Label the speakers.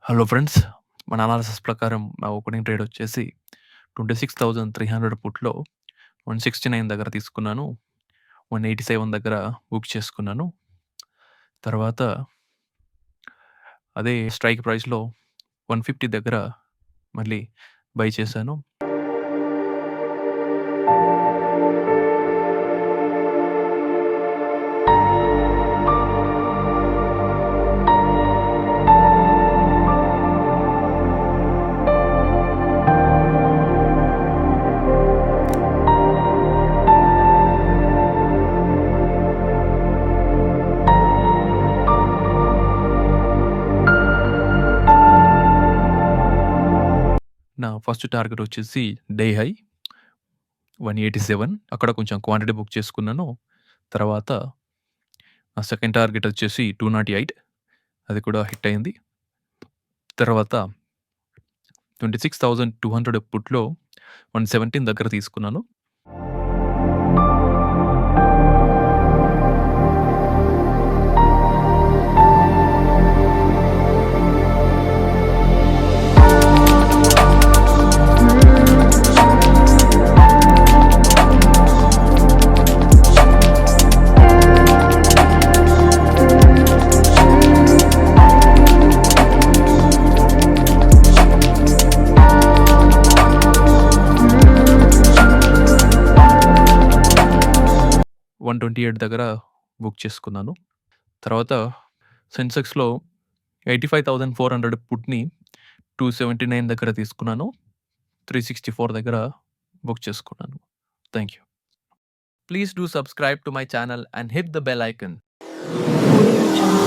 Speaker 1: Hello friends. మన analysis ప్రకారం నా ఓపెనింగ్ ట్రేడ్ వచ్చేసి 26,300 పుట్‌లో 169 దగ్గర తీసుకున్నాను. 187 దగ్గర బుక్ చేసుకున్నాను. తర్వాత అదే స్ట్రైక్ ప్రైస్‌లో 150 దగ్గర మళ్ళీ బై చేశాను. నా ఫస్ట్ టార్గెట్ వచ్చేసి డే హై 187 అక్కడ కొంచెం క్వాంటిటీ బుక్ చేసుకున్నాను. తర్వాత నా సెకండ్ టార్గెట్ వచ్చేసి 208 అది కూడా హిట్ అయింది. తర్వాత 26,200 పుట్‌లో 117 దగ్గర తీసుకున్నాను. $128 దగ్గర బుక్ చేసుకున్నాను. తర్వాత సెన్సెక్స్‌లో 85,400 పుట్‌ని 279 దగ్గర తీసుకున్నాను. 364 దగ్గర బుక్ చేసుకున్నాను. Thank you. Please do subscribe to my channel and hit the bell icon.
Speaker 2: Audio Jungle.